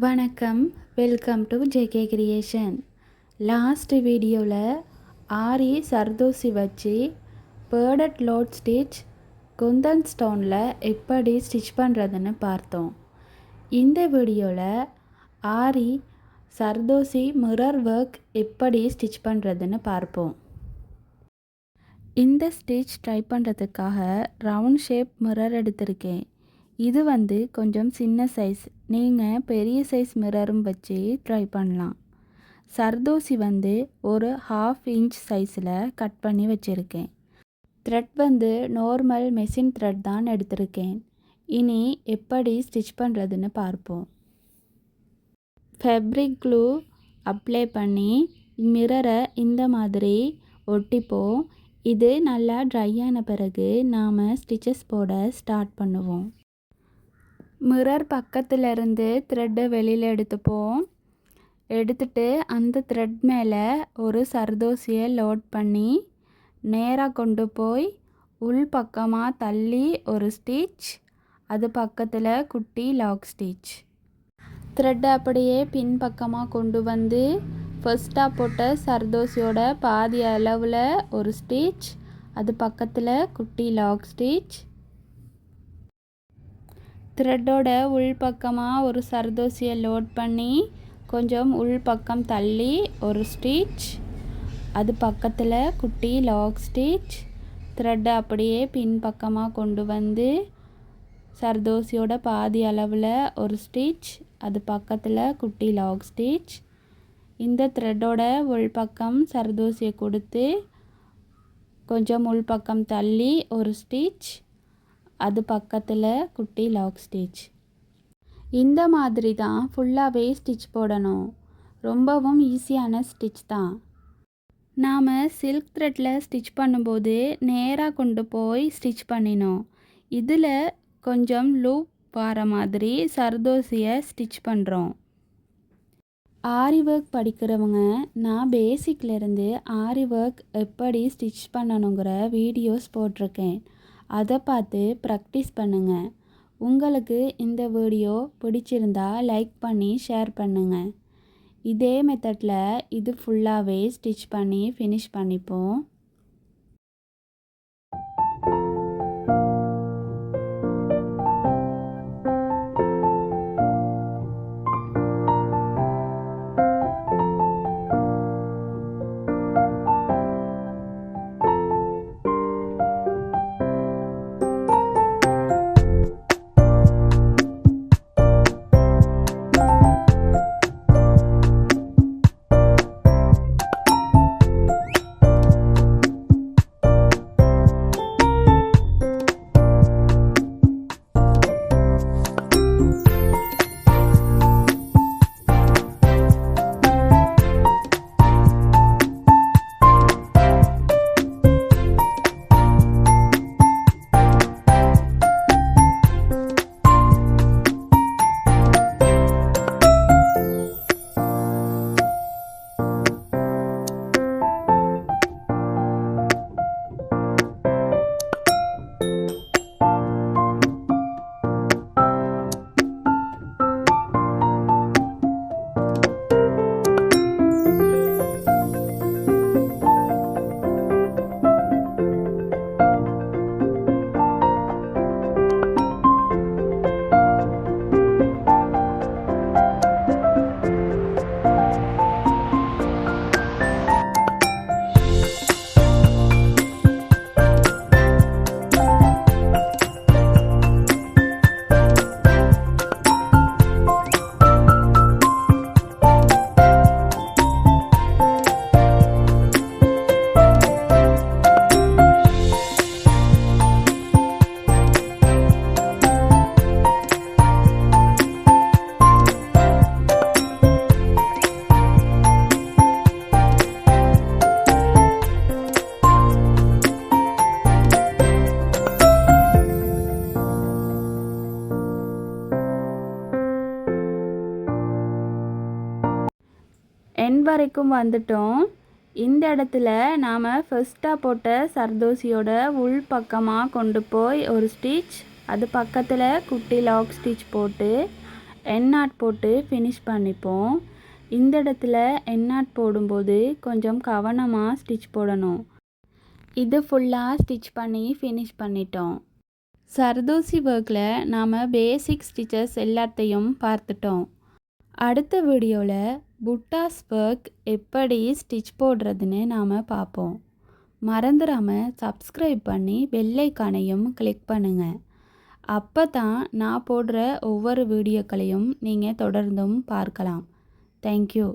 வணக்கம், welcome to JK creation. Last வீடியோவில் ஆரி சர்தோசி வச்சு பேர்டட் லோட் ஸ்டிச் குந்தன் ஸ்டோனில் எப்படி ஸ்டிச் பண்ணுறதுன்னு பார்த்தோம். இந்த வீடியோவில் ஆரி சர்தோசி மிரர் ஒர்க் எப்படி ஸ்டிச் பண்ணுறதுன்னு பார்ப்போம். இந்த ஸ்டிச் ட்ரை பண்ணுறதுக்காக ரவுண்ட் ஷேப் மிரர் எடுத்திருக்கேன். இது கொஞ்சம் சின்ன சைஸ், நீங்கள் பெரிய சைஸ் மிரரும் வச்சு ட்ரை பண்ணலாம். சர்தோசி ஒரு 1/2 இன்ச் சைஸில் கட் பண்ணி வச்சுருக்கேன். த்ரெட் நார்மல் மெஷின் த்ரெட் தான் எடுத்திருக்கேன். இனி எப்படி ஸ்டிச் பண்ணுறதுன்னு பார்ப்போம். ஃபேப்ரிக் க்ளூ அப்ளை பண்ணி மிரரை இந்த மாதிரி ஒட்டிப்போம். இது நல்லா ட்ரை ஆன பிறகு நாம் ஸ்டிச்சஸ் போட ஸ்டார்ட் பண்ணுவோம். மிரர் பக்கத்துலேருந்து த்ரெட்டை வெளியில் எடுத்துப்போம். எடுத்துட்டு அந்த த்ரெட் மேலே ஒரு சர்தோசியை லோட் பண்ணி நேராக கொண்டு போய் உள் பக்கமாக தள்ளி ஒரு ஸ்டிச், அது பக்கத்தில் குட்டி லாக் ஸ்டிச். த்ரெட்டை அப்படியே பின் பக்கமாக கொண்டு வந்து ஃபர்ஸ்ட்டாக போட்ட சர்தோசியோட பாதி அளவில் ஒரு ஸ்டிச், அது பக்கத்தில் குட்டி லாக் ஸ்டிச். த்ரெட்டோட உள் பக்கமாக ஒரு சர்தோசியை லோட் பண்ணி கொஞ்சம் உள் பக்கம் தள்ளி ஒரு ஸ்டிச், அது பக்கத்தில் குட்டி லாக் ஸ்டிச். த்ரெட்டை அப்படியே பின் பக்கமாக கொண்டு வந்து சர்தோசியோட பாதி அளவில் ஒரு ஸ்டிச், அது பக்கத்தில் குட்டி லாக் ஸ்டிச். இந்த த்ரெட்டோட உள் பக்கம் சர்தோசியை கொடுத்து கொஞ்சம் உள் பக்கம் தள்ளி ஒரு ஸ்டிச், அது பக்கத்தில் குட்டி லாக் ஸ்டிச். இந்த மாதிரி தான் ஃபுல்லாகவே ஸ்டிச் போடணும். ரொம்பவும் ஈஸியான ஸ்டிச் தான். நாம் சில்க் த்ரெட்டில் ஸ்டிச் பண்ணும்போது நேராக கொண்டு போய் ஸ்டிச் பண்ணினோம். இதில் கொஞ்சம் லூப் வர மாதிரி சர்தோசியை ஸ்டிச் பண்ணுறோம். ஆரி ஒர்க் படிக்கிறவங்க நான் பேசிக்லேருந்து ஆரி ஒர்க் எப்படி ஸ்டிச் பண்ணணுங்கிற வீடியோஸ் போட்டிருக்கேன். அதை பார்த்து ப்ராக்டிஸ் பண்ணுங்கள். உங்களுக்கு இந்த வீடியோ பிடிச்சிருந்தா லைக் பண்ணி ஷேர் பண்ணுங்கள். இதே மெத்தடில் இது ஃபுல்லாகவே ஸ்டிச் பண்ணி ஃபினிஷ் பண்ணிப்போம். எண்ட் வரைக்கும் வந்துட்டோம். இந்த இடத்துல நாம் ஃபர்ஸ்ட்டாக போட்ட சர்தோசியோட உள் பக்கமாக கொண்டு போய் ஒரு ஸ்டிச், அது பக்கத்தில் குட்டி லாக் ஸ்டிச் போட்டு எண்ணாட் போட்டு ஃபினிஷ் பண்ணிப்போம். இந்த இடத்துல எண்ணாட் போடும்போது கொஞ்சம் கவனமாக ஸ்டிச் போடணும். இது ஃபுல்லாக ஸ்டிச் பண்ணி ஃபினிஷ் பண்ணிட்டோம். சர்தோசி ஒர்க்கில் நாம் பேசிக் ஸ்டிச்சஸ் எல்லாத்தையும் பார்த்துட்டோம். அடுத்த வீடியோவில் புட்டாஸ் ஒர்க் எப்படி ஸ்டிச் போடுறதுன்னு நாம் பார்ப்போம். மறந்துடாமல் சப்ஸ்கிரைப் பண்ணி பெல் ஐகானையும் கிளிக் பண்ணுங்கள். அப்போ தான் நான் போடுற ஒவ்வொரு வீடியோக்களையும் நீங்கள் தொடர்ந்தும் பார்க்கலாம். தேங்க்யூ.